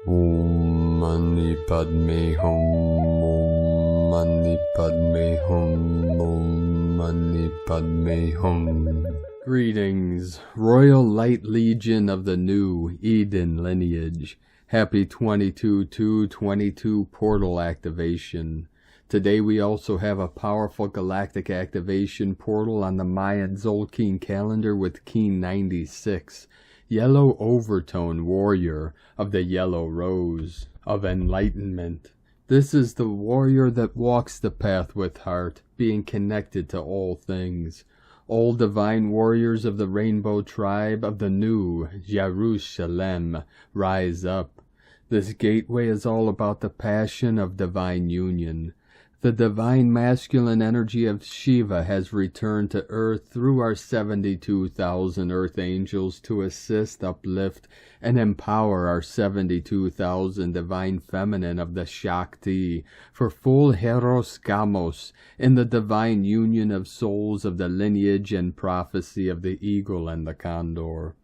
Om Mani Padme Hum. Om Mani Padme Hum. Om Mani Padme Hum. Greetings, Royal Light Legion of the New Eden lineage. Happy 22/2/22 portal activation. Today we also have a powerful galactic activation portal on the Mayan Zolkeen calendar with Keen 96. Yellow overtone warrior of the yellow rose of enlightenment. This is the warrior that walks the path with heart, being connected to all things. All divine warriors of the rainbow tribe of the new Jerusalem, rise up. This gateway is all about the passion of divine union. The divine masculine energy of Shiva has returned to earth through our 72,000 earth angels to assist, uplift, and empower our 72,000 divine feminine of the Shakti for full Heros Gamos in the divine union of souls of the lineage and prophecy of the eagle and the condor.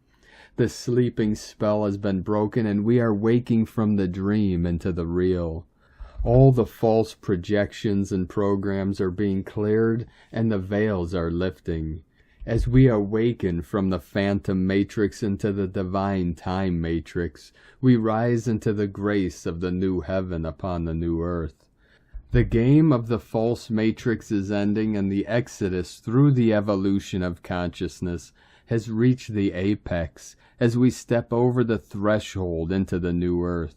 The sleeping spell has been broken and we are waking from the dream into the real. All the false projections and programs are being cleared and the veils are lifting. As we awaken from the phantom matrix into the divine time matrix, we rise into the grace of the new heaven upon the new earth. The game of the false matrix is ending and the exodus through the evolution of consciousness has reached the apex as we step over the threshold into the new earth.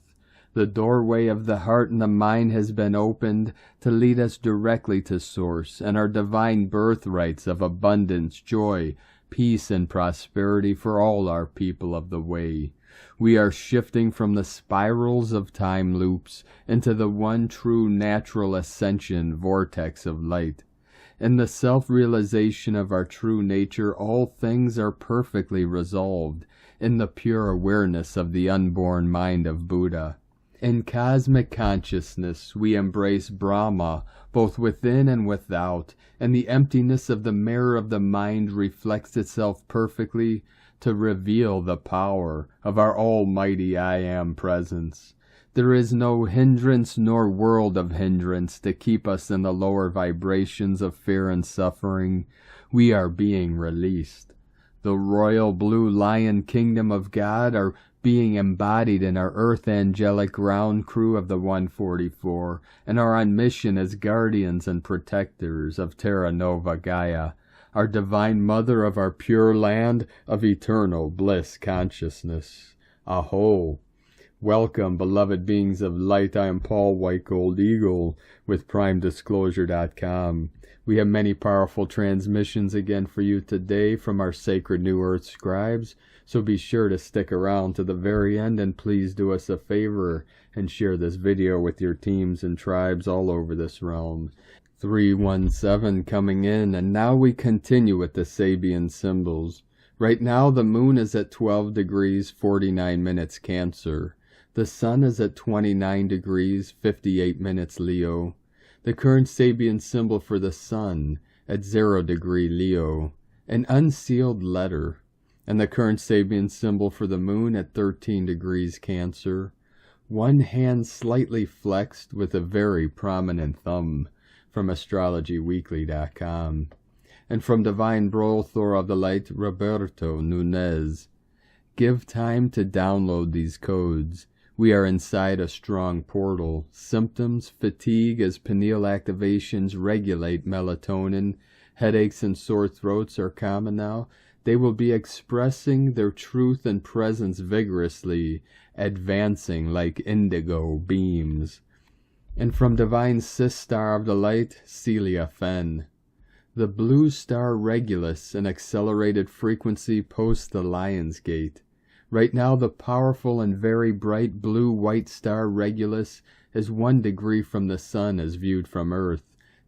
The doorway of the heart and the mind has been opened to lead us directly to Source and our divine birthrights of abundance, joy, peace, and prosperity for all our people of the way. We are shifting from the spirals of time loops into the one true natural ascension vortex of light. In the self-realization of our true nature, all things are perfectly resolved in the pure awareness of the unborn mind of Buddha. In cosmic consciousness, we embrace Brahma, both within and without, and the emptiness of the mirror of the mind reflects itself perfectly to reveal the power of our almighty I Am presence. There is no hindrance nor world of hindrance to keep us in the lower vibrations of fear and suffering. We are being released. The royal blue lion kingdom of God are being embodied in our earth angelic ground crew of the 144, and are on mission as guardians and protectors of Terra Nova Gaia, our divine mother of our pure land of eternal bliss consciousness. Aho! Welcome, beloved beings of light. I am Paul White Gold Eagle with PrimeDisclosure.com. We have many powerful transmissions again for you today from our sacred New Earth scribes, so be sure to stick around to the very end and please do us a favor and share this video with your teams and tribes all over this realm. 317 coming in, and now we continue with the Sabian symbols. Right now the moon is at 12 degrees 49 minutes Cancer. The sun is at 29 degrees 58 minutes Leo. The current Sabian symbol for the sun at 0 degree Leo, an unsealed letter. And the current Sabian symbol for the moon at 13 degrees Cancer. One hand slightly flexed with a very prominent thumb from AstrologyWeekly.com. And from Divine Brothor of the Light, Roberto Nunez. Give time to download these codes. We are inside a strong portal. Symptoms, fatigue as pineal activations regulate melatonin. Headaches and sore throats are common now. They will be expressing their truth and presence vigorously, advancing like indigo beams. And from Divine Sis Star of the Light, Celia Fenn. The blue star Regulus, an accelerated frequency post the Lion's Gate. Right now the powerful and very bright blue-white star Regulus is 1 degree from the sun as viewed from Earth.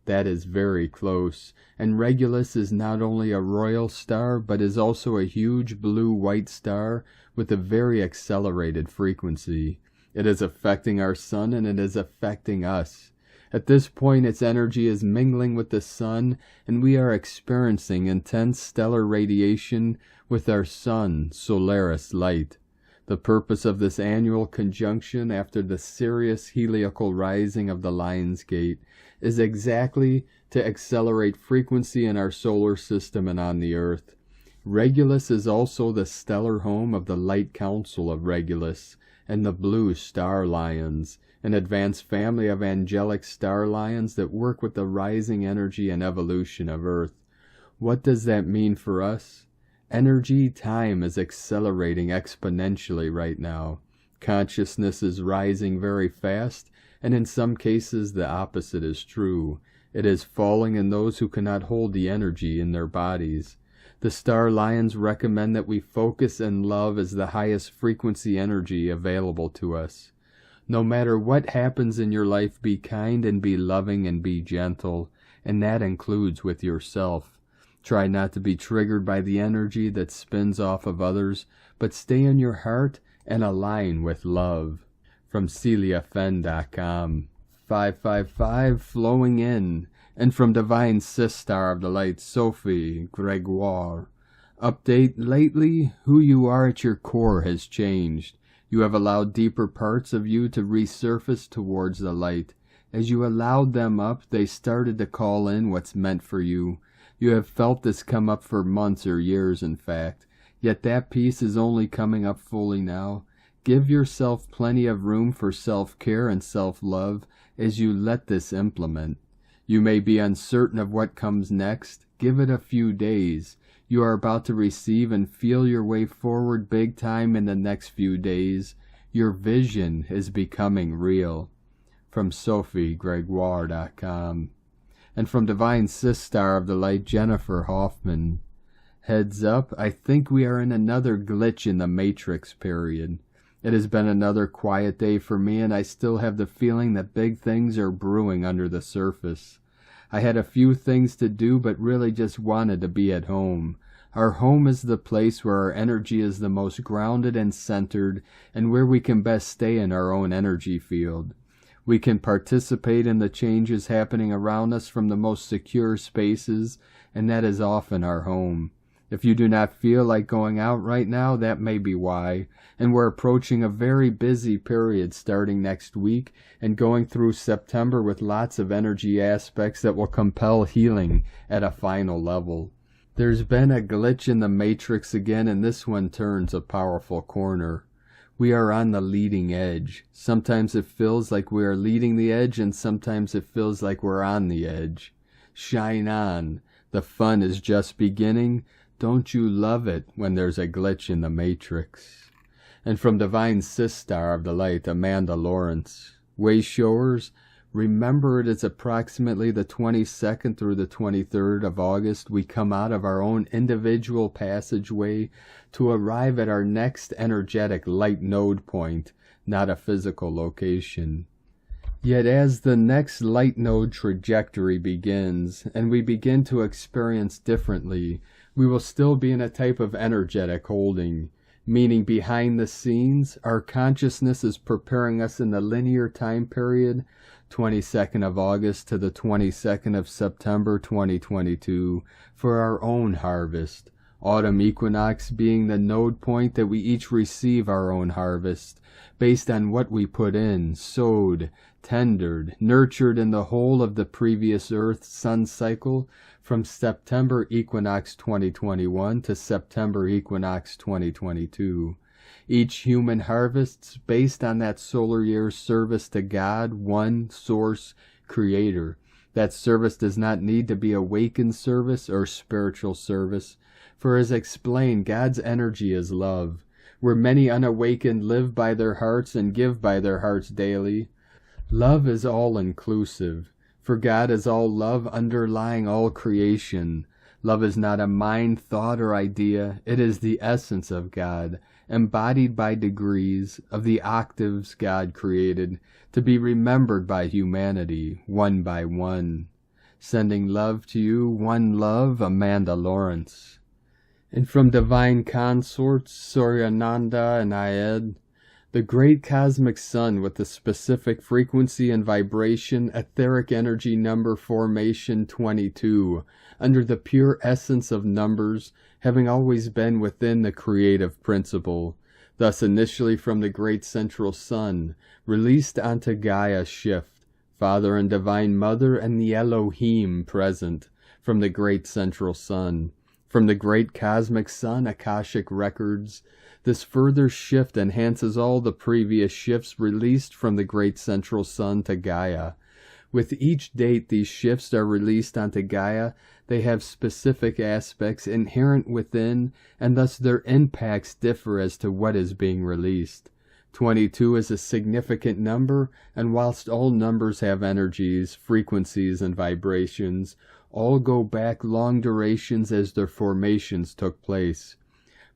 That is very close, and Regulus is not only a royal star, but is also a huge blue-white star with a very accelerated frequency. It is affecting our sun, and it is affecting us. At this point, its energy is mingling with the sun, and we are experiencing intense stellar radiation with our sun, Solaris light. The purpose of this annual conjunction after the Sirius heliacal rising of the Lion's Gate is exactly to accelerate frequency in our solar system and on the Earth. Regulus is also the stellar home of the Light Council of Regulus and the Blue Star Lions, an advanced family of angelic star lions that work with the rising energy and evolution of Earth. What does that mean for us? Energy time is accelerating exponentially right now. Consciousness is rising very fast, and in some cases the opposite is true. It is falling in those who cannot hold the energy in their bodies. The Star Lions recommend that we focus and love as the highest frequency energy available to us. No matter what happens in your life, be kind and be loving and be gentle, and that includes with yourself. Try not to be triggered by the energy that spins off of others, but stay in your heart and align with love. From CeliaFen.com. 555 flowing in. And from Divine Sistar of the Light, Sophie Gregoire. Update: lately, who you are at your core has changed. You have allowed deeper parts of you to resurface towards the light. As you allowed them up, they started to call in what's meant for you. You have felt this come up for months or years, in fact. Yet that piece is only coming up fully now. Give yourself plenty of room for self-care and self-love as you let this implement. You may be uncertain of what comes next. Give it a few days. You are about to receive and feel your way forward big time in the next few days. Your vision is becoming real. From SophieGregoire.com. And from Divine Sistar of the Light, Jennifer Hoffman. Heads up, I think we are in another glitch in the Matrix period. It has been another quiet day for me, and I still have the feeling that big things are brewing under the surface. I had a few things to do, but really just wanted to be at home. Our home is the place where our energy is the most grounded and centered, and where we can best stay in our own energy field. We can participate in the changes happening around us from the most secure spaces, and that is often our home. If you do not feel like going out right now, that may be why, and we're approaching a very busy period starting next week and going through September with lots of energy aspects that will compel healing at a final level. There's been a glitch in the matrix again, and this one turns a powerful corner. We are on the leading edge. Sometimes it feels like we are leading the edge, and sometimes it feels like we're on the edge. Shine on. The fun is just beginning. Don't you love it when there's a glitch in the matrix? And from Divine Sistar of the Light, Amanda Lawrence. Wayshowers, remember it is approximately the 22nd through the 23rd of August we come out of our own individual passageway to arrive at our next energetic light node point, not a physical location. Yet as the next light node trajectory begins, and we begin to experience differently, we will still be in a type of energetic holding, meaning behind the scenes, our consciousness is preparing us in the linear time period, 22nd of August to the 22nd of September 2022, for our own harvest. Autumn equinox being the node point that we each receive our own harvest, based on what we put in, sowed, tendered, nurtured in the whole of the previous Earth-Sun cycle from September equinox 2021 to September equinox 2022. Each human harvests based on that solar year's service to God, one source creator. That service does not need to be awakened service or spiritual service, for as explained, God's energy is love. Where many unawakened live by their hearts and give by their hearts daily, love is all-inclusive. For God is all love underlying all creation. Love is not a mind, thought, or idea. It is the essence of God, embodied by degrees of the octaves God created, to be remembered by humanity, one by one. Sending love to you, one love, Amanda Lawrence. And from Divine Consorts, Suryananda and Ayed, the great cosmic sun with the specific frequency and vibration, etheric energy number formation 22, under the pure essence of numbers, having always been within the creative principle. Thus initially from the great central sun, released onto Gaia shift, Father and Divine Mother and the Elohim present, from the great central sun. From the great cosmic sun, Akashic records, this further shift enhances all the previous shifts released from the great central sun to Gaia. With each date these shifts are released onto Gaia, they have specific aspects inherent within, and thus their impacts differ as to what is being released. 22 is a significant number, and whilst all numbers have energies, frequencies, and vibrations, all go back long durations as their formations took place.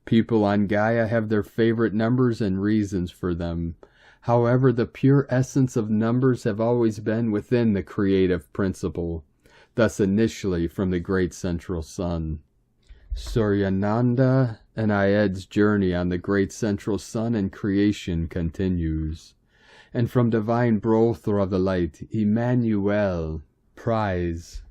People on Gaia have their favorite numbers and reasons for them. However, the pure essence of numbers have always been within the creative principle, thus initially from the great central sun. Suryananda and Ayed's journey on the great central sun and creation continues. And from divine Brother of the light, Emmanuel, prize.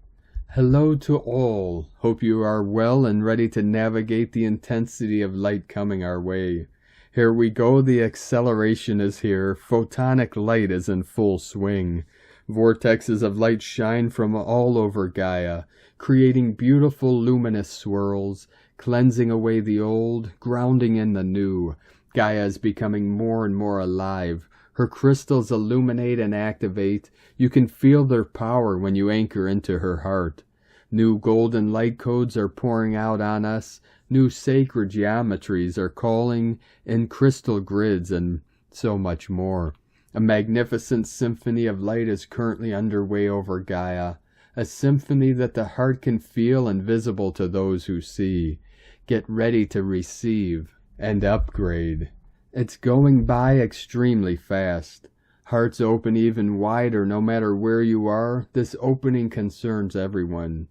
Hello to all. Hope you are well and ready to navigate the intensity of light coming our way. Here we go, the acceleration is here. Photonic light is in full swing. Vortexes of light shine from all over Gaia, creating beautiful luminous swirls, cleansing away the old, grounding in the new. Gaia is becoming more and more alive. Her crystals illuminate and activate. You can feel their power when you anchor into her heart. New golden light codes are pouring out on us. New sacred geometries are calling in crystal grids and so much more. A magnificent symphony of light is currently underway over Gaia. A symphony that the heart can feel and visible to those who see. Get ready to receive and upgrade. It's going by extremely fast. Hearts open even wider no matter where you are. This opening concerns everyone.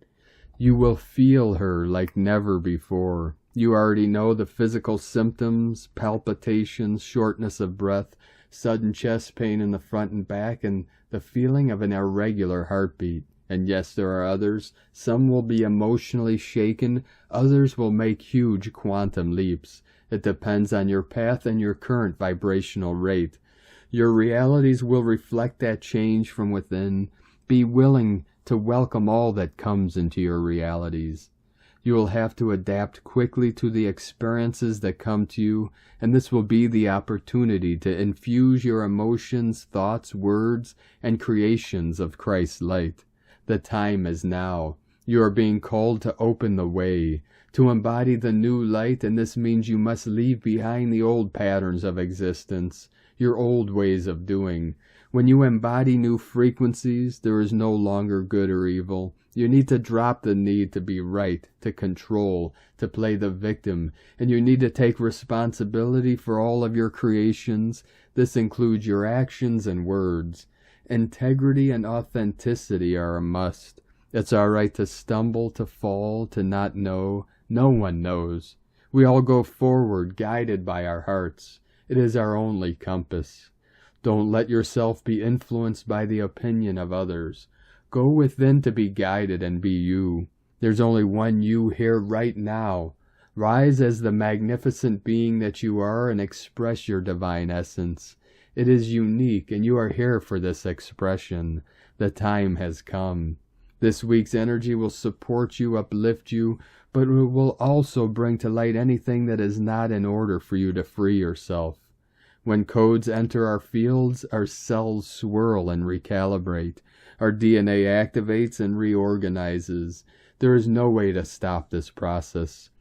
You will feel her like never before. You already know the physical symptoms, palpitations, shortness of breath, sudden chest pain in the front and back, and the feeling of an irregular heartbeat. And yes, there are others. Some will be emotionally shaken. Others will make huge quantum leaps. It depends on your path and your current vibrational rate. Your realities will reflect that change from within. Be willing to welcome all that comes into your realities. You will have to adapt quickly to the experiences that come to you, and this will be the opportunity to infuse your emotions, thoughts, words, and creations of Christ's light. The time is now. You are being called to open the way, to embody the new light, and this means you must leave behind the old patterns of existence, your old ways of doing. When you embody new frequencies, there is no longer good or evil. You need to drop the need to be right, to control, to play the victim, and you need to take responsibility for all of your creations. This includes your actions and words. Integrity and authenticity are a must. It's all right to stumble, to fall, to not know. No one knows. We all go forward, guided by our hearts. It is our only compass. Don't let yourself be influenced by the opinion of others. Go within to be guided and be you. There's only one you here right now. Rise as the magnificent being that you are and express your divine essence. It is unique, and you are here for this expression. The time has come. This week's energy will support you, uplift you, but it will also bring to light anything that is not in order for you to free yourself. When codes enter our fields, our cells swirl and recalibrate. Our DNA activates and reorganizes. There is no way to stop this process.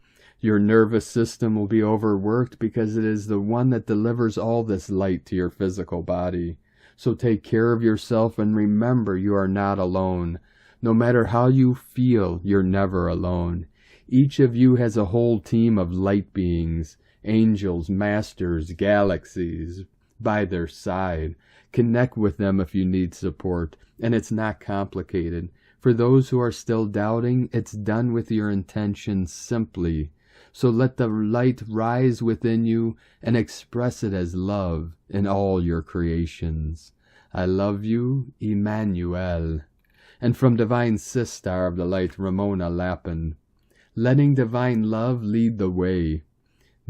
Your nervous system will be overworked because it is the one that delivers all this light to your physical body. So take care of yourself and remember you are not alone. No matter how you feel, you're never alone. Each of you has a whole team of light beings, angels, masters, galaxies by their side. Connect with them if you need support, and it's not complicated. For those who are still doubting, it's done with your intention simply. So let the light rise within you and express it as love in all your creations. I love you, Emmanuel. And from Divine Sister of the Light, Ramona Lappin, letting divine love lead the way.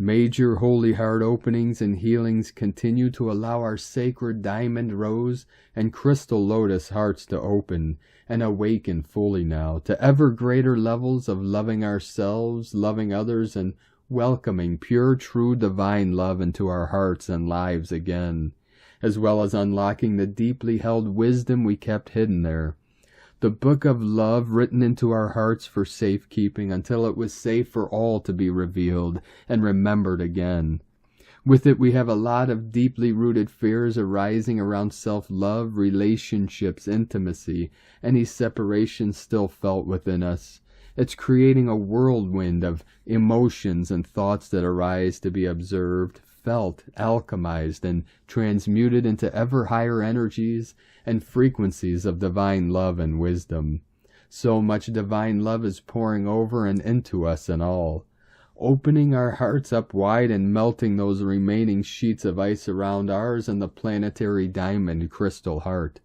Major holy heart openings and healings continue to allow our sacred diamond, rose, and crystal lotus hearts to open and awaken fully now to ever greater levels of loving ourselves, loving others, and welcoming pure, true, divine love into our hearts and lives again, as well as unlocking the deeply held wisdom we kept hidden there. The book of love written into our hearts for safekeeping until it was safe for all to be revealed and remembered again. With it we have a lot of deeply rooted fears arising around self-love, relationships, intimacy, any separation still felt within us. It's creating a whirlwind of emotions and thoughts that arise to be observed, felt, alchemized, and transmuted into ever higher energies and frequencies of divine love and wisdom. So much divine love is pouring over and into us and all, opening our hearts up wide and melting those remaining sheets of ice around ours and the planetary diamond crystal heart.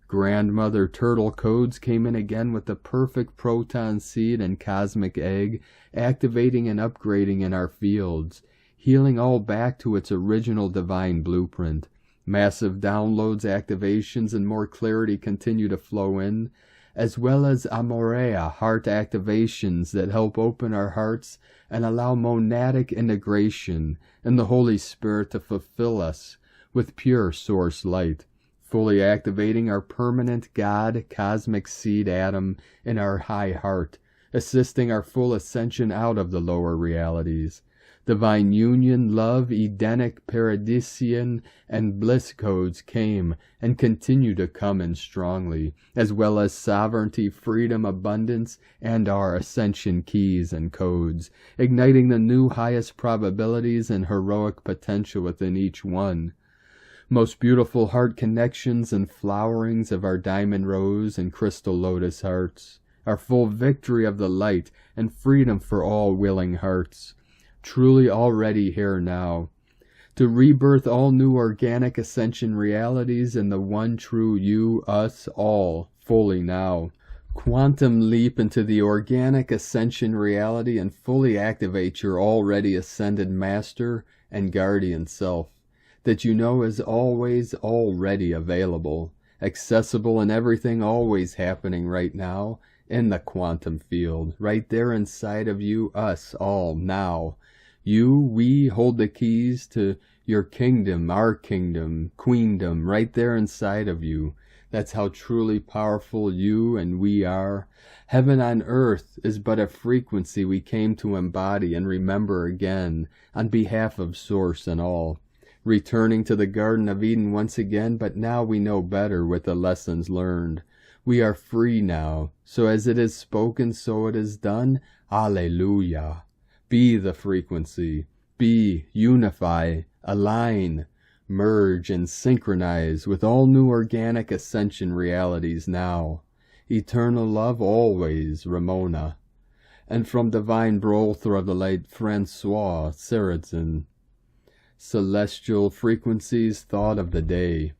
Grandmother Turtle codes came in again with the perfect proton seed and cosmic egg, activating and upgrading in our fields, healing all back to its original divine blueprint. Massive downloads, activations, and more clarity continue to flow in, as well as Amorea heart activations that help open our hearts and allow monadic integration and the Holy Spirit to fulfill us with pure source light, fully activating our permanent God cosmic seed atom in our high heart, assisting our full ascension out of the lower realities. Divine union, love, Edenic, Paradisian, and bliss codes came and continue to come in strongly, as well as sovereignty, freedom, abundance, and our ascension keys and codes, igniting the new highest probabilities and heroic potential within each one. Most beautiful heart connections and flowerings of our diamond rose and crystal lotus hearts, our full victory of the light and freedom for all willing hearts, truly already here now, to rebirth all new organic ascension realities in the one true you, us, all, fully now. Quantum leap into the organic ascension reality and fully activate your already ascended master and guardian self, that you know is always already available, accessible, and everything always happening right now in the quantum field, right there inside of you, us, all, now. You, we hold the keys to your kingdom, our kingdom, queendom, right there inside of you. That's how truly powerful you and we are. Heaven on earth is but a frequency we came to embody and remember again on behalf of Source and all. Returning to the Garden of Eden once again, but now we know better with the lessons learned. We are free now, so as it is spoken, so it is done. Alleluia. Be the frequency. Be, unify, align, merge, and synchronize with all new organic ascension realities now. Eternal love always, Ramona. And from divine brother of the light, Francois Sarrazin. Celestial frequencies, thought of the day.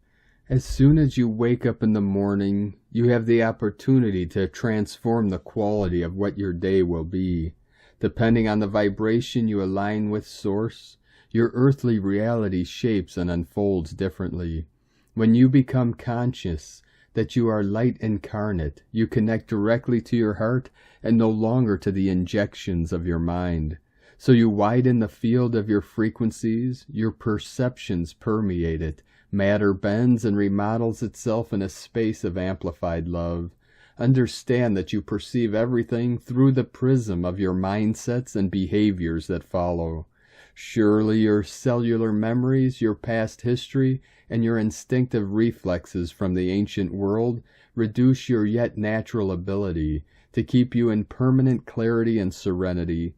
As soon as you wake up in the morning, you have the opportunity to transform the quality of what your day will be. Depending on the vibration you align with Source, your earthly reality shapes and unfolds differently. When you become conscious that you are light incarnate, you connect directly to your heart and no longer to the injections of your mind. So you widen the field of your frequencies, your perceptions permeate it, matter bends and remodels itself in a space of amplified love. Understand that you perceive everything through the prism of your mindsets and behaviors that follow. Surely your cellular memories, your past history, and your instinctive reflexes from the ancient world reduce your yet natural ability to keep you in permanent clarity and serenity.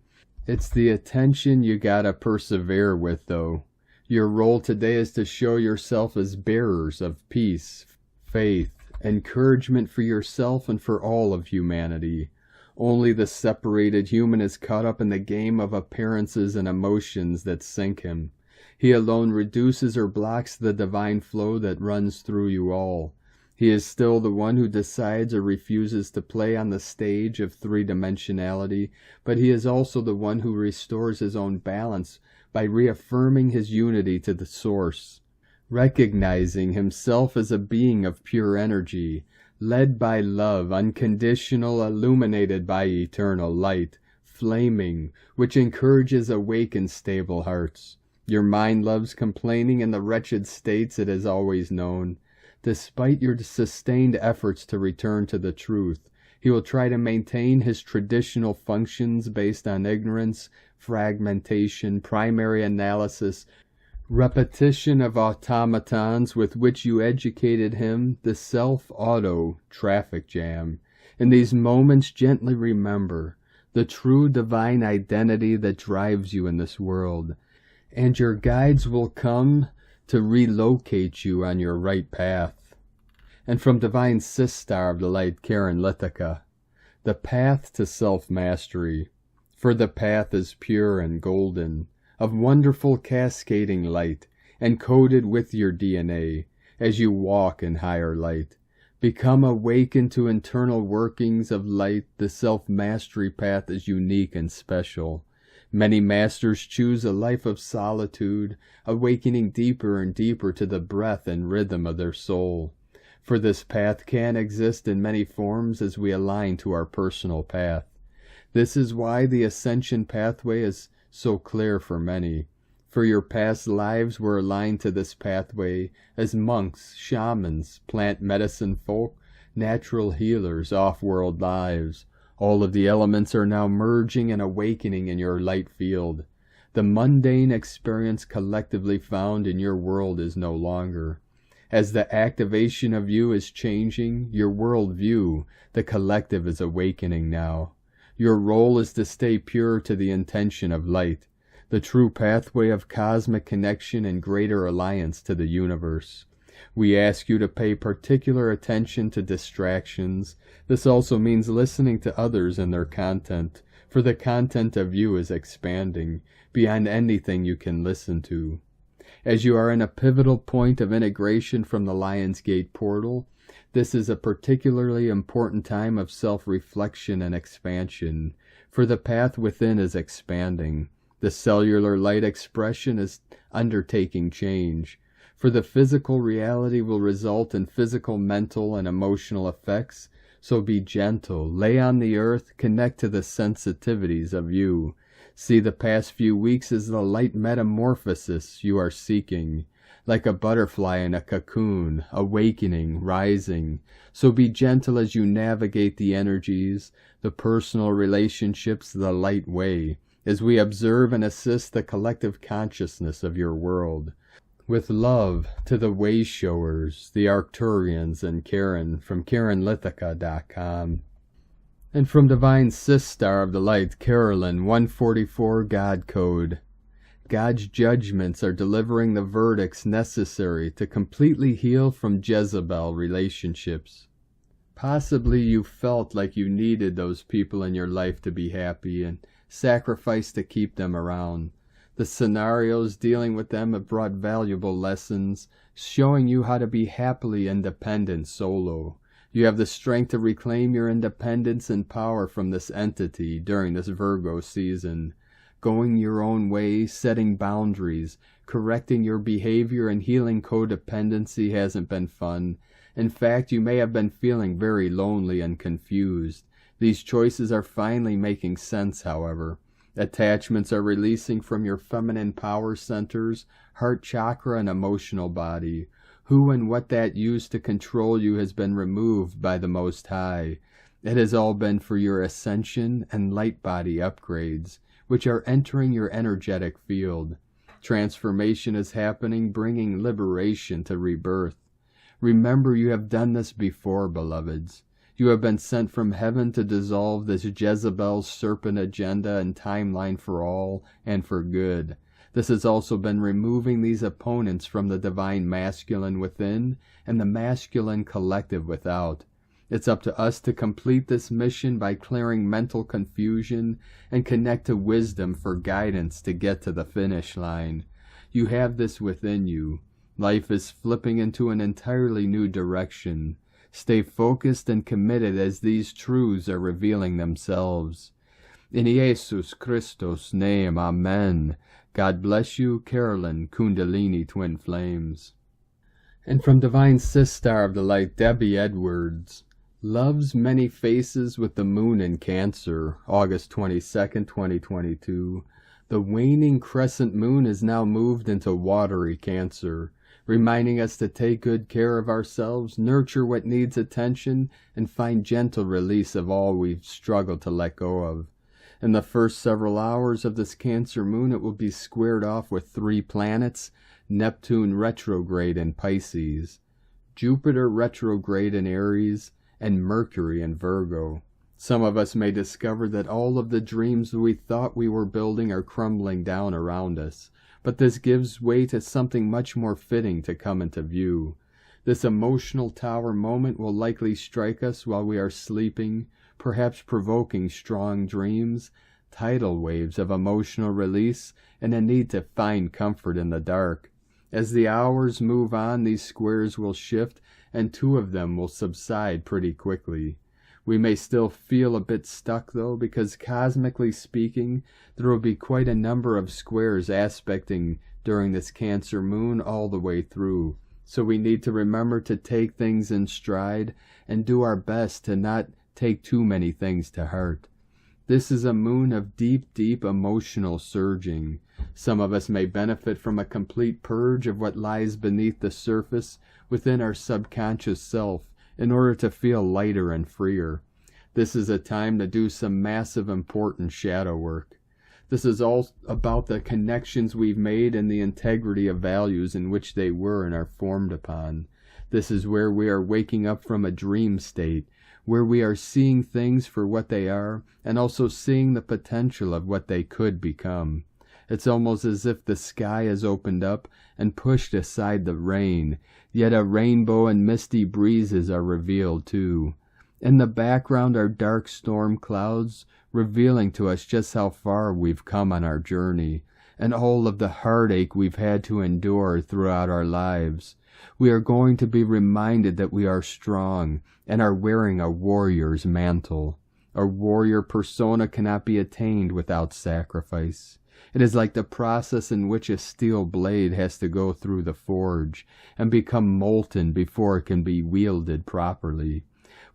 It's the attention you gotta persevere with, though. Your role today is to show yourself as bearers of peace, faith, encouragement for yourself and for all of humanity. Only the separated human is caught up in the game of appearances and emotions that sink him. He alone reduces or blocks the divine flow that runs through you all. He is still the one who decides or refuses to play on the stage of three-dimensionality, but he is also the one who restores his own balance by reaffirming his unity to the source, recognizing himself as a being of pure energy, led by love, unconditional, illuminated by eternal light, flaming, which encourages awake and stable hearts. Your mind loves complaining in the wretched states it has always known. Despite your sustained efforts to return to the truth, he will try to maintain his traditional functions based on ignorance, fragmentation, primary analysis, repetition of automatons with which you educated him, the self-auto traffic jam. In these moments, gently remember the true divine identity that drives you in this world, and your guides will come to relocate you on your right path. And from Divine Sistar of the Light, Karen Lithica, the path to self-mastery. For the path is pure and golden, of wonderful cascading light, encoded with your DNA, as you walk in higher light. Become awakened to internal workings of light. The self-mastery path is unique and special. Many masters choose a life of solitude, awakening deeper and deeper to the breath and rhythm of their soul. For this path can exist in many forms as we align to our personal path. This is why the Ascension pathway is so clear for many. For your past lives were aligned to this pathway as monks, shamans, plant medicine folk, natural healers, off-world lives. All of the elements are now merging and awakening in your light field. The mundane experience collectively found in your world is no longer. As the activation of you is changing, your world view, the collective is awakening now. Your role is to stay pure to the intention of light, the true pathway of cosmic connection and greater alliance to the universe. We ask you to pay particular attention to distractions. This also means listening to others and their content, for the content of you is expanding beyond anything you can listen to. As you are in a pivotal point of integration from the Lion's Gate portal, this is a particularly important time of self-reflection and expansion, for the path within is expanding. The cellular light expression is undertaking change. For the physical reality will result in physical, mental, and emotional effects, so be gentle, lay on the earth, connect to the sensitivities of you. See the past few weeks as the light metamorphosis you are seeking, like a butterfly in a cocoon, awakening, rising. So be gentle as you navigate the energies, the personal relationships, the light way, as we observe and assist the collective consciousness of your world. With love to the Wayshowers, the Arcturians, and Karen from KarenLithica.com. And from Divine Sistar of the Light, Carolyn 144 God Code. God's judgments are delivering the verdicts necessary to completely heal from Jezebel relationships. Possibly you felt like you needed those people in your life to be happy and sacrificed to keep them around. The scenarios dealing with them have brought valuable lessons, showing you how to be happily independent solo. You have the strength to reclaim your independence and power from this entity during this Virgo season. Going your own way, setting boundaries, correcting your behavior, and healing codependency hasn't been fun. In fact, you may have been feeling very lonely and confused. These choices are finally making sense, however. Attachments are releasing from your feminine power centers, heart chakra, and emotional body. Who and what that used to control you has been removed by the Most High. It has all been for your ascension and light body upgrades, which are entering your energetic field. Transformation is happening, bringing liberation to rebirth. Remember, you have done this before, beloveds. You have been sent from heaven to dissolve this Jezebel's serpent agenda and timeline for all and for good. This has also been removing these opponents from the divine masculine within and the masculine collective without. It's up to us to complete this mission by clearing mental confusion and connect to wisdom for guidance to get to the finish line. You have this within you. Life is flipping into an entirely new direction. Stay focused and committed as these truths are revealing themselves. In Jesus Christos' name, Amen. God bless you, Carolyn, Kundalini Twin Flames. And from Divine Sister of the Light, Debbie Edwards. Love's Many Faces with the Moon in Cancer, August 22nd, 2022. The waning crescent moon is now moved into watery Cancer, reminding us to take good care of ourselves, nurture what needs attention, and find gentle release of all we've struggled to let go of. In the first several hours of this Cancer moon, it will be squared off with 3 planets, Neptune retrograde in Pisces, Jupiter retrograde in Aries, and Mercury in Virgo. Some of us may discover that all of the dreams we thought we were building are crumbling down around us, but this gives way to something much more fitting to come into view. This emotional tower moment will likely strike us while we are sleeping, perhaps provoking strong dreams, tidal waves of emotional release, and a need to find comfort in the dark. As the hours move on, these squares will shift, and 2 of them will subside pretty quickly. We may still feel a bit stuck, though, because cosmically speaking, there will be quite a number of squares aspecting during this Cancer moon all the way through. So we need to remember to take things in stride and do our best to not take too many things to heart. This is a moon of deep, deep emotional surging. Some of us may benefit from a complete purge of what lies beneath the surface within our subconscious self in order to feel lighter and freer. This is a time to do some massive important shadow work. This is all about the connections we've made and the integrity of values in which they were and are formed upon. This is where we are waking up from a dream state, where we are seeing things for what they are and also seeing the potential of what they could become. It's almost as if the sky has opened up and pushed aside the rain, yet a rainbow and misty breezes are revealed too. In the background are dark storm clouds, revealing to us just how far we've come on our journey, and all of the heartache we've had to endure throughout our lives. We are going to be reminded that we are strong and are wearing a warrior's mantle. A warrior persona cannot be attained without sacrifice. It is like the process in which a steel blade has to go through the forge and become molten before it can be wielded properly.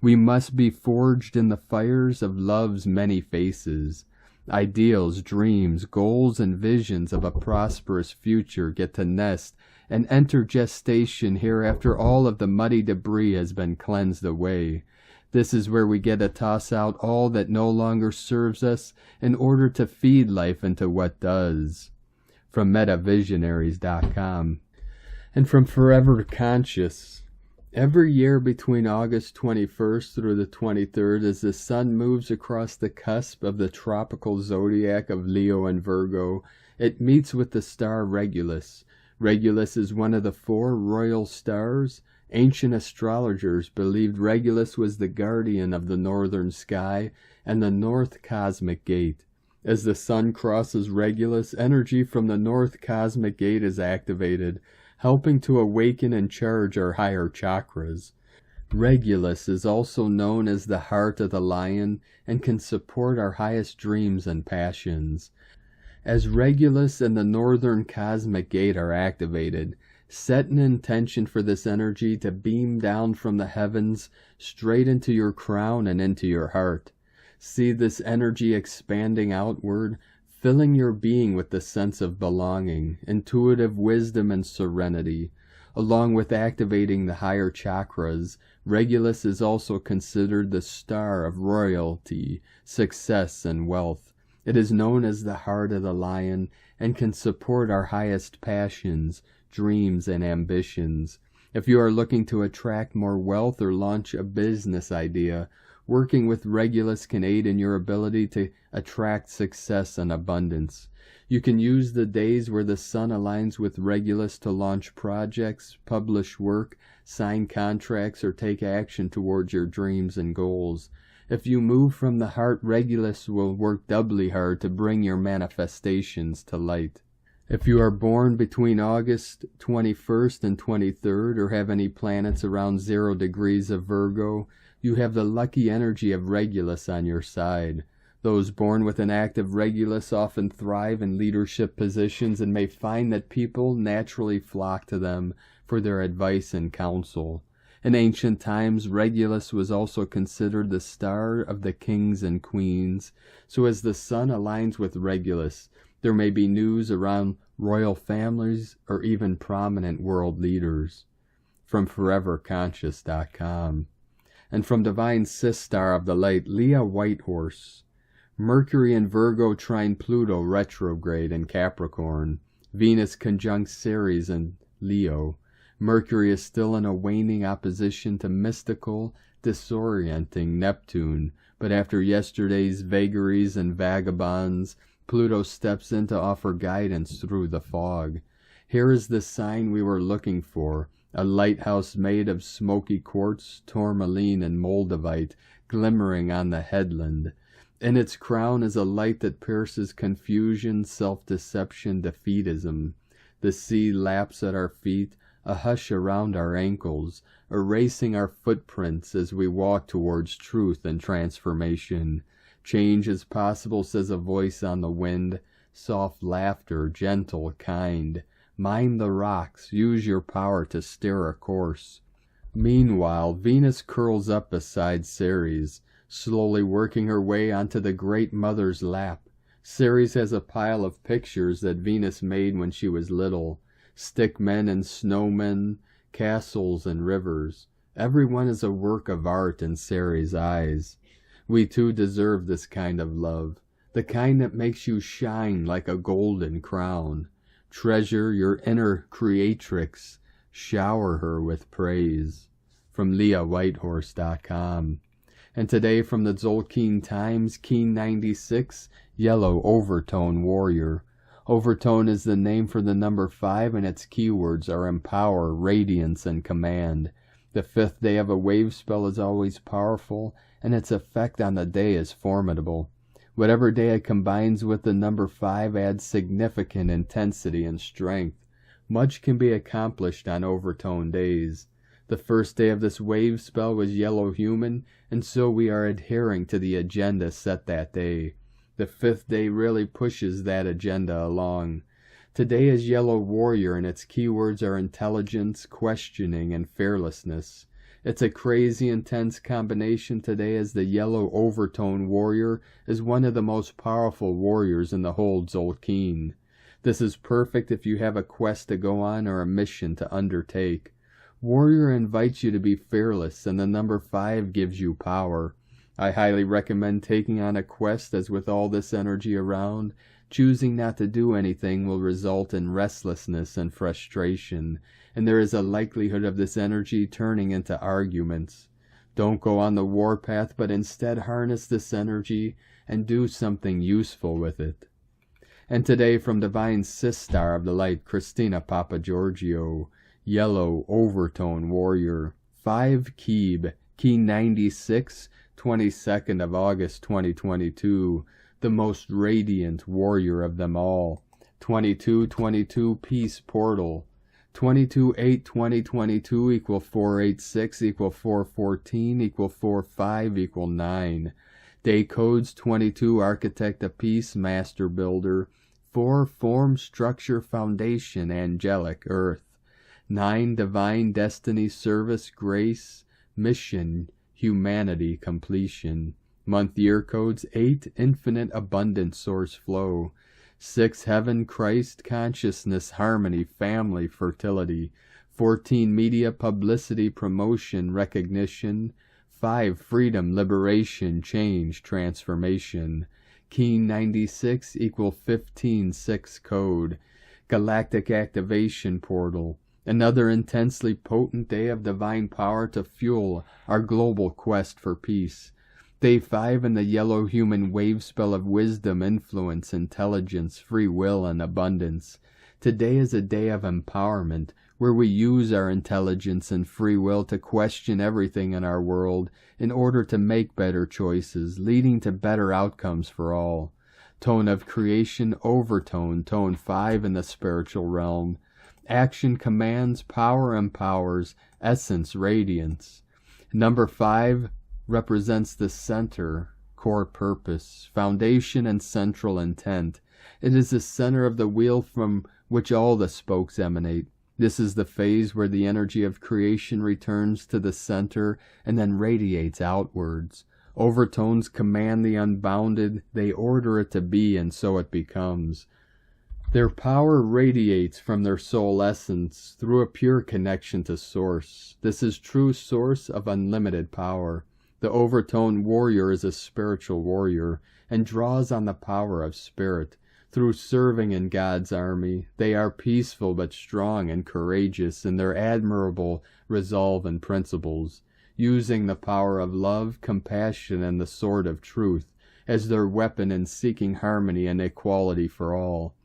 We must be forged in the fires of love's many faces. Ideals, dreams, goals, and visions of a prosperous future get to nest and enter gestation here after all of the muddy debris has been cleansed away. This is where we get to toss out all that no longer serves us in order to feed life into what does. From MetaVisionaries.com. And from Forever Conscious. Every year between August 21st through the 23rd, as the sun moves across the cusp of the tropical zodiac of Leo and Virgo, it meets with the star Regulus. Regulus is one of the 4 royal stars. Ancient astrologers believed Regulus was the guardian of the northern sky and the north cosmic gate. As the sun crosses Regulus, energy from the north cosmic gate is activated, helping to awaken and charge our higher chakras. Regulus is also known as the heart of the lion and can support our highest dreams and passions. As Regulus and the northern cosmic gate are activated, set an intention for this energy to beam down from the heavens straight into your crown and into your heart. See this energy expanding outward, filling your being with the sense of belonging, intuitive wisdom, and serenity. Along with activating the higher chakras, Regulus is also considered the star of royalty, success, and wealth. It is known as the heart of the lion and can support our highest passions, dreams, and ambitions. If you are looking to attract more wealth or launch a business idea, working with Regulus can aid in your ability to attract success and abundance. You can use the days where the sun aligns with Regulus to launch projects, publish work, sign contracts, or take action towards your dreams and goals. If you move from the heart, Regulus will work doubly hard to bring your manifestations to light. If you are born between August 21st and 23rd or have any planets around 0 degrees of Virgo, you have the lucky energy of Regulus on your side. Those born with an active Regulus often thrive in leadership positions and may find that people naturally flock to them for their advice and counsel. In ancient times, Regulus was also considered the star of the kings and queens, so as the sun aligns with Regulus, there may be news around royal families or even prominent world leaders. From ForeverConscious.com. And from Divine Sis Star of the Light, Leah Whitehorse. Mercury in Virgo trine Pluto retrograde in Capricorn. Venus conjunct Ceres in Leo. Mercury is still in a waning opposition to mystical, disorienting Neptune, but after yesterday's vagaries and vagabonds, Pluto steps in to offer guidance through the fog. Here is the sign we were looking for, a lighthouse made of smoky quartz, tourmaline, and moldavite, glimmering on the headland. In its crown is a light that pierces confusion, self-deception, defeatism. The sea laps at our feet, a hush around our ankles, erasing our footprints as we walk towards truth and transformation. Change is possible, says a voice on the wind. Soft laughter, gentle, kind. Mind the rocks, use your power to steer a course. Meanwhile, Venus curls up beside Ceres, slowly working her way onto the Great Mother's lap. Ceres has a pile of pictures that Venus made when she was little. Stickmen and snowmen, castles and rivers. Everyone is a work of art in Ceres' eyes. We too deserve this kind of love, the kind that makes you shine like a golden crown. Treasure your inner creatrix, shower her with praise. From LeahWhitehorse.com. And today from the Zolkeen Times, Keen 96, Yellow Overtone Warrior. Overtone is the name for the number 5, and its keywords are empower, radiance, and command. The 5th day of a wave spell is always powerful, and its effect on the day is formidable. Whatever day it combines with the number 5 adds significant intensity and strength. Much can be accomplished on overtone days. The first day of this wave spell was yellow human, and so we are adhering to the agenda set that day. The 5th day really pushes that agenda along. Today is yellow warrior, and its keywords are intelligence, questioning, and fearlessness. It's a crazy intense combination today, as the yellow overtone warrior is one of the most powerful warriors in the whole Zolkeen. This is perfect if you have a quest to go on or a mission to undertake. Warrior invites you to be fearless, and the number 5 gives you power. I highly recommend taking on a quest, as with all this energy around, choosing not to do anything will result in restlessness and frustration, and there is a likelihood of this energy turning into arguments. Don't go on the warpath, but instead harness this energy and do something useful with it. And today from Divine Sis Star of the Light, Christina Papagiorgio, Yellow Overtone Warrior, 5 Keeb, Key 96, 22nd of August 2022, the most radiant warrior of them all. 2222 Peace Portal. 22/8/2022 equal 486 equal 414 equal 45 equal 9. Day codes 22 Architect of Peace, Master Builder. 4 Form, Structure, Foundation, Angelic, Earth. 9 Divine Destiny, Service, Grace, Mission, Humanity, Completion. Month year codes 8 Infinite Abundant Source Flow. 6 Heaven, Christ, Consciousness, Harmony, Family, Fertility. 14 Media, Publicity, Promotion, Recognition. 5 Freedom, Liberation, Change, Transformation. Keen 96 equal 15/6 code. Galactic Activation Portal. Another intensely potent day of divine power to fuel our global quest for peace. Day 5 in the yellow human wave spell of wisdom, influence, intelligence, free will, and abundance. Today is a day of empowerment, where we use our intelligence and free will to question everything in our world in order to make better choices, leading to better outcomes for all. Tone of creation, overtone, tone 5 in the spiritual realm. Action commands, power empowers, essence radiance. Number 5 represents the center, core purpose, foundation and central intent. It is the center of the wheel from which all the spokes emanate. This is the phase where the energy of creation returns to the center and then radiates outwards. Overtones command the unbounded, they order it to be, and so it becomes. Their power radiates from their soul essence through a pure connection to Source. This is true source of unlimited power. The overtone warrior is a spiritual warrior and draws on the power of spirit. Through serving in God's army, they are peaceful but strong and courageous in their admirable resolve and principles, using the power of love, compassion, and the sword of truth as their weapon in seeking harmony and equality for all.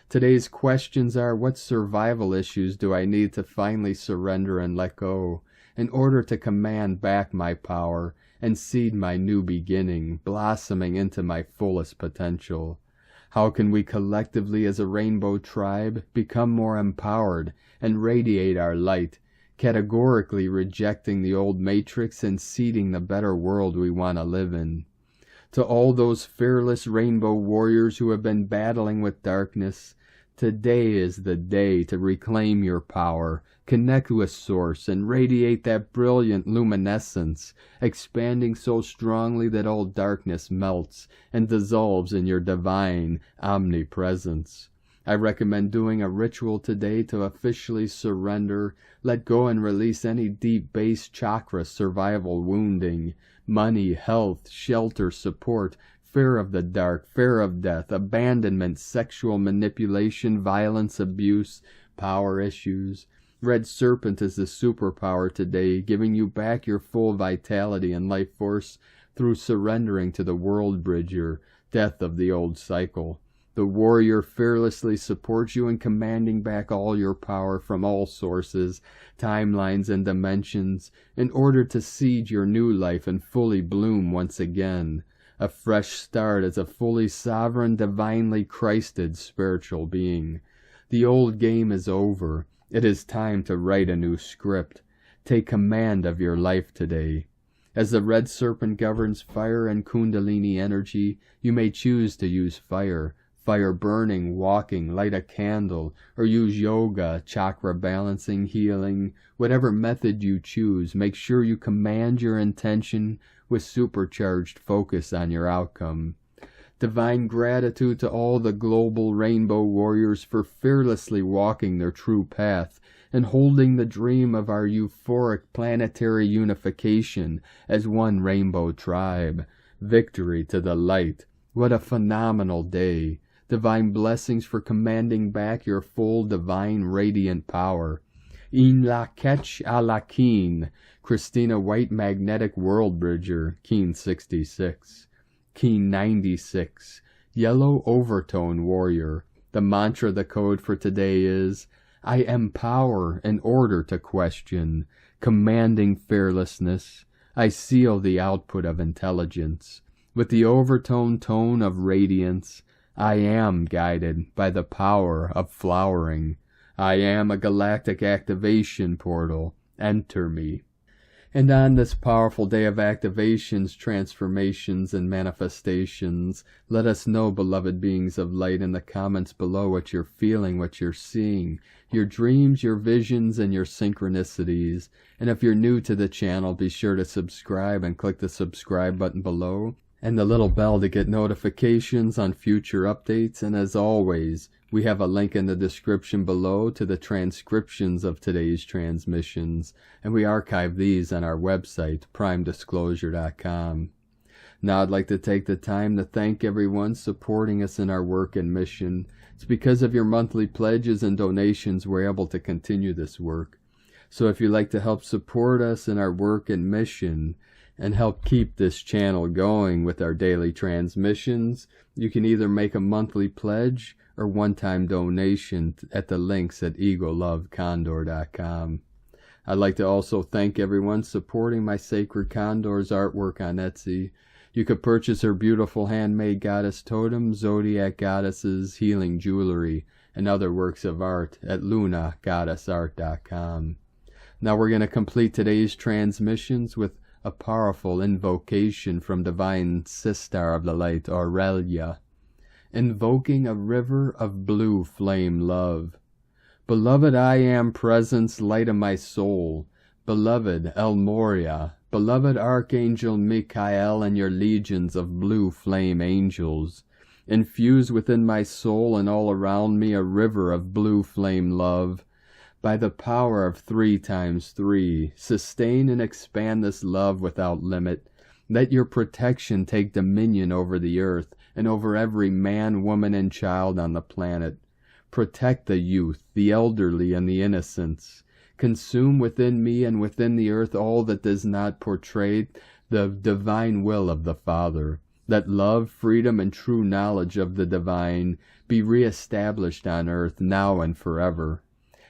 Today's questions are, what survival issues do I need to finally surrender and let go in order to command back my power and seed my new beginning, blossoming into my fullest potential? How can we collectively as a rainbow tribe become more empowered and radiate our light, categorically rejecting the old matrix and seeding the better world we want to live in? To all those fearless rainbow warriors who have been battling with darkness, today is the day to reclaim your power, connect with Source, and radiate that brilliant luminescence, expanding so strongly that all darkness melts and dissolves in your divine omnipresence. I recommend doing a ritual today to officially surrender, let go and release any deep base chakra survival wounding, money, health, shelter, support, fear of the dark, fear of death, abandonment, sexual manipulation, violence, abuse, power issues. Red Serpent is the superpower today, giving you back your full vitality and life force through surrendering to the World Bridger, death of the old cycle. The warrior fearlessly supports you in commanding back all your power from all sources, timelines, and dimensions in order to seed your new life and fully bloom once again. A fresh start as a fully sovereign, divinely Christed spiritual being. The old game is over. It is time to write a new script. Take command of your life today. As the Red Serpent governs fire and Kundalini energy, you may choose to use fire. Fire burning, walking, light a candle, or use yoga, chakra balancing, healing. Whatever method you choose, make sure you command your intention with supercharged focus on your outcome. Divine gratitude to all the global rainbow warriors for fearlessly walking their true path and holding the dream of our euphoric planetary unification as one rainbow tribe. Victory to the light. What a phenomenal day. Divine blessings for commanding back your full divine radiant power. In la ketch a la keen. Christina White Magnetic World Bridger, Keen 66. Keen 96, Yellow Overtone Warrior. The mantra, the code for today is, I empower in order to question, commanding fearlessness. I seal the output of intelligence. With the overtone tone of radiance, I am guided by the power of flowering. I am a galactic activation portal. Enter me. And on this powerful day of activations, transformations, and manifestations, let us know, beloved beings of light, in the comments below what you're feeling, what you're seeing, your dreams, your visions, and your synchronicities. And if you're new to the channel, be sure to subscribe and click the subscribe button below and the little bell to get notifications on future updates. And as always, we have a link in the description below to the transcriptions of today's transmissions, and we archive these on our website, primedisclosure.com. Now I'd like to take the time to thank everyone supporting us in our work and mission. It's because of your monthly pledges and donations we're able to continue this work. So if you'd like to help support us in our work and mission, and help keep this channel going with our daily transmissions, you can either make a monthly pledge or one-time donation at the links at egolovecondor.com. I'd like to also thank everyone supporting my Sacred Condors artwork on Etsy. You could purchase her beautiful handmade goddess totems, zodiac goddesses, healing jewelry, and other works of art at lunagoddessart.com. Now we're going to complete today's transmissions with a powerful invocation from Divine Sister of the Light, Aurelia, invoking a river of blue flame love. Beloved I am presence, light of my soul. Beloved El Moria, beloved Archangel Michael and your legions of blue flame angels, infuse within my soul and all around me a river of blue flame love. By the power of 3 times 3, sustain and expand this love without limit. Let your protection take dominion over the earth and over every man, woman, and child on the planet. Protect the youth, the elderly, and the innocents. Consume within me and within the earth all that does not portray the divine will of the Father. Let love, freedom, and true knowledge of the divine be reestablished on earth now and forever.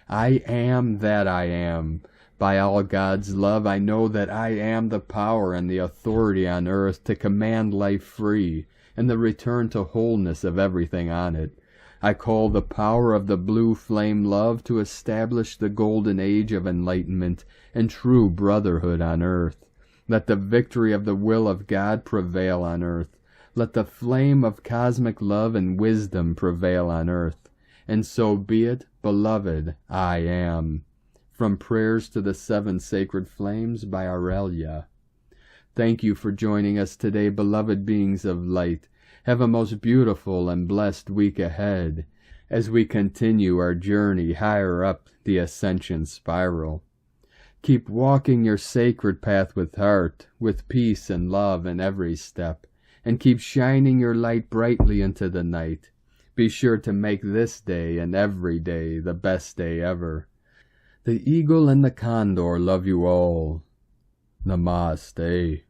I am that I am. By all God's love, I know that I am the power and the authority on earth to command life free and the return to wholeness of everything on it. I call the power of the blue flame love to establish the golden age of enlightenment and true brotherhood on earth. Let the victory of the will of God prevail on earth. Let the flame of cosmic love and wisdom prevail on earth. And so be it, beloved, I am. From Prayers to the 7 Sacred Flames by Aurelia. Thank you for joining us today, beloved beings of light. Have a most beautiful and blessed week ahead as we continue our journey higher up the Ascension spiral. Keep walking your sacred path with heart, with peace and love in every step, and keep shining your light brightly into the night. Be sure to make this day and every day the best day ever. The eagle and the condor love you all. Namaste.